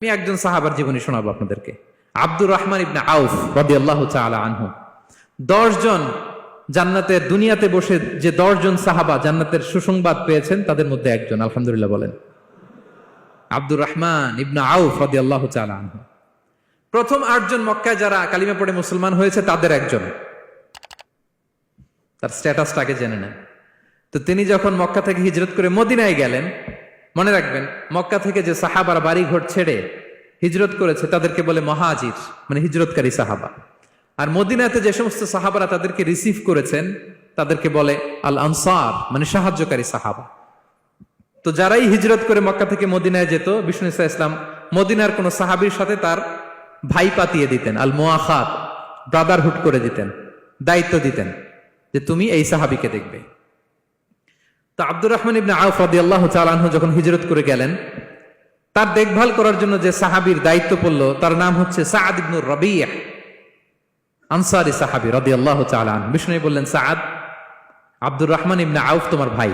আমি একজন সাহাবার জীবনী শোনাবো আপনাদেরকে। আব্দুর রহমান ইবনে আউফ রাদিয়াল্লাহু তাআলা আনহু। 10 জন জান্নাতের দুনিয়াতে বসে যে 10 জন সাহাবা জান্নাতের সুসংবাদ পেয়েছেন তাদের মধ্যে একজন, আলহামদুলিল্লাহ বলেন। আব্দুর রহমান ইবনে আউফ রাদিয়াল্লাহু তাআলা আনহু প্রথম 8 জন মক্কায় যারা কালিমা পড়ে মুসলমান হয়েছে তাদের একজন। তার স্ট্যাটাসটাকে জেনে নেন। তো তিনি যখন মক্কা থেকে হিজরত করে মদিনায় গেলেন, মনে রাখবেন মক্কা থেকে যে সাহাবারা বাড়ি ঘর ছেড়ে হিজরত করেছে তাদেরকে বলে মহাজির, মানে হিজরতকারী সাহাবা। আর মদিনাতে যে সমস্ত সাহাবারা তাদেরকে রিসিভ করেছেন তাদেরকে বলে আল আনসার, মানে সাহায্যকারী সাহাবা। তো যারাই হিজরত করে মক্কা থেকে মদিনায় যেত, বিষ্ণু ইসলাম মদিনার কোন সাহাবীর সাথে তার ভাই পাতিয়ে দিতেন, আল মুআখাত, ব্রাদারহুড করে দিতেন, দায়িত্ব দিতেন যে তুমি এই সাহাবীকে দেখবে। তো আব্দুর রহমান ইবনে আউফ রাদিয়াল্লাহু তাআলা আনহু যখন হিজরত করে গেলেন, তার দেখভাল করার জন্য যে সাহাবীর দায়িত্ব পড়ল তার নাম হচ্ছে সাআদ ইবনে রাবিয়া, আনসারী সাহাবী রাদিয়াল্লাহু তাআলা আনহু। বিষ্ণু বললেন, সাআদ, আব্দুর রহমান ইবনে আউফ তোমার ভাই,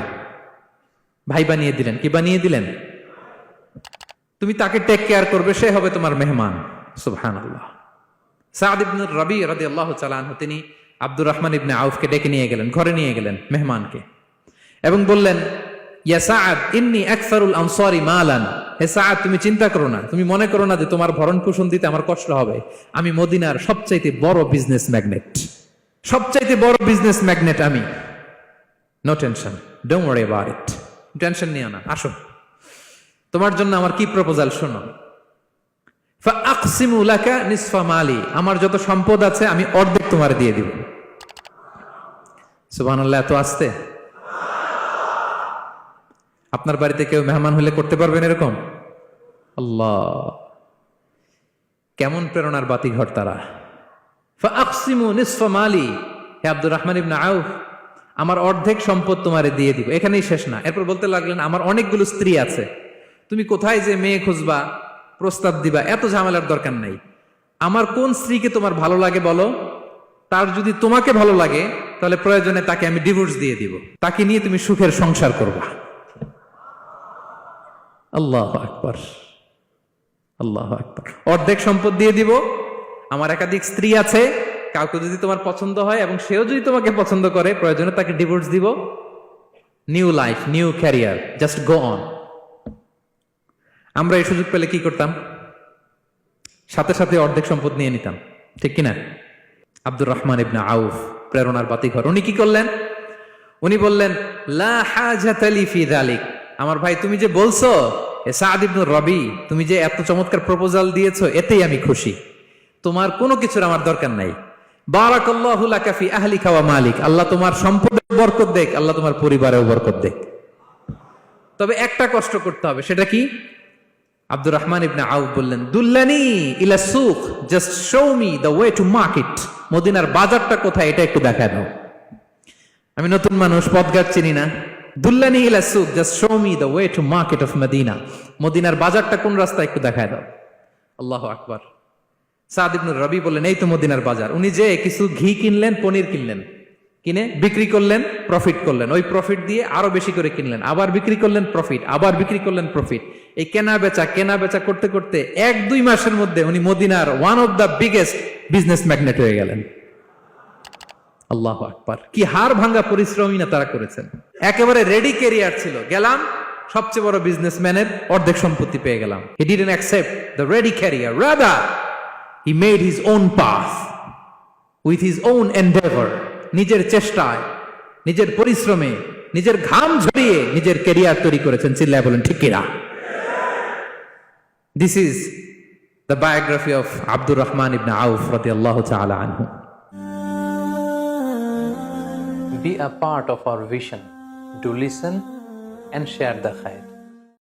ভাই বানিয়ে দিলেন। কি বানিয়ে দিলেন? তুমি তাকে টেক কেয়ার করবে, সে হবে তোমার মেহমান। সুবহানাল্লাহ। সাআদ ইবনে রাবিয়া রাদিয়াল্লাহু তাআলা আনহু তিনি আব্দুর রহমান ইবনে আউফকে ডেকে নিয়ে গেলেন, ঘরে নিয়ে গেলেন মেহমানকে, এবং বললেন, ইয়া সাআদ ইন্নী আকসারুল আনসারি মালান। হে সাআদ, তুমি চিন্তা করো না, তুমি মনে করো না যে তোমার ভরণ পোষণ দিতে আমার কষ্ট হবে। আমি মদিনার সবচাইতে বড় বিজনেস ম্যাগনেট, সবচাইতে বড় বিজনেস ম্যাগনেট আমি। No tension, don't worry about it. Tension নিও না, আসো, তোমার জন্য আমার কি প্রপোজাল শোনো। ফাআকসিমু লাকা নিসফা মালি, আমার যত সম্পদ আছে আমি অর্ধেক তোমার দিয়ে দিব। সুবহানাল্লাহ। এত আসতে আপনার বাড়িতে কেউ মেহমান হলে করতে পারবেন এরকম? আল্লাহ, কেমন প্রেরণার বাতিঘর তারা। ফাআকসিমু নিসফা মালি, হে আব্দুর রহমান ইবনে আউফ, আমার অর্ধেক সম্পদ তোমারে দিয়ে দিব। এখানেই শেষ না, এরপর বলতে লাগলেন, আমার অনেকগুলো স্ত্রী আছে, তুমি কোথায় যে মেয়ে খুঁজবা, প্রস্তাব দিবা, এত ঝামেলার দরকার নাই। আমার কোন স্ত্রীকে তোমার ভালো লাগে বলো, তার যদি তোমাকে ভালো লাগে তাহলে প্রয়োজনে তাকে আমি ডিভোর্স দিয়ে দিব, তাকে নিয়ে তুমি সুখের সংসার করবা। আল্লাহু আকবার, আল্লাহু আকবার। অর্ধেক সম্পদ দিয়ে দিব, আমার একাধিক স্ত্রী আছে, কাউকে যদি তোমার পছন্দ হয় এবং সেও যদি তোমাকে পছন্দ করে, প্রয়োজনে তাকে ডিভোর্স দিব। New life, new career, just go on. আমরা এই সুযোগ পেলে কি করতাম? সাথে সাথে অর্ধেক সম্পদ নিয়ে নিতাম, ঠিক কিনা? আব্দুর রহমান ইবনে আউফ, প্রেরণার বাতিঘর, উনি কি করলেন? উনি বললেন, লা হাজাতা লি ফি যালিক। আমার ভাই, তুমি যে বলছো, এ সাআদ ইবনে রবি, তুমি যে এত চমৎকার প্রপোজাল দিয়েছো, এতেই আমি খুশি, তোমার কোনো কিছুর আমার দরকার নাই। বারাকাল্লাহু লাকা ফি আহলিকা ওয়া মালিক, আল্লাহ তোমার সম্পদে বরকত দেখ, আল্লাহ তোমার পরিবারেও বরকত দেখ। তবে একটা কষ্ট করতে হবে, সেটা কি? আব্দুর রহমান ইবনে আউফ বললেন, দুল্লানি ইলা সুক, just show me the way to market. মদিনার বাজারটা কোথায় এটা একটু দেখায় দাও। আমি নতুন মানুষ, পথঘাট চিনি না। দুল্লানি ইলা সুক, just show me the way to market of Medina. মদিনার বাজারটা কোন রাস্তা একটু দেখায় দাও। আল্লাহু আকবার। সাআদ ইবনে রবি বললেন, এই তো মদিনার বাজার। উনি যে কিছু ঘি কিনলেন, পনির কিনলেন, কিনে বিক্রি করলেন, প্রফিট করলেন। ওই প্রফিট দিয়ে আরো বেশি করে কিনলেন, আবার বিক্রি করলেন, প্রফিট, আবার বিক্রি করলেন, প্রফিট। এই কেনা বেচা করতে করতে 1-2 মাসের মধ্যে উনি মদিনার one of the biggest business magnate হয়ে গেলেন। আল্লাহু আকবার। কি হাড় ভাঙ্গা পরিশ্রমই না তারা করেছেন। একেবারে রেডি ক্যারিয়ার ছিল, গেলাম সবচেয়ে বড় বিজনেসম্যানের অর্ধেক সম্পত্তি পেয়ে গেলাম। He didn't accept the ready career, rather he made his own path with his own Endeavour. নিজের চেষ্টায়, নিজের পরিশ্রমে, নিজের ঘাম ঝরিয়ে নিজের ক্যারিয়ার তৈরি করেছেন। চিল্লায় বলেন ঠিক কিনা? This is the biography of Abdur Rahman ibn Auf radiyallahu ta'ala anhu. Be a part of our vision. Do listen and share the khair.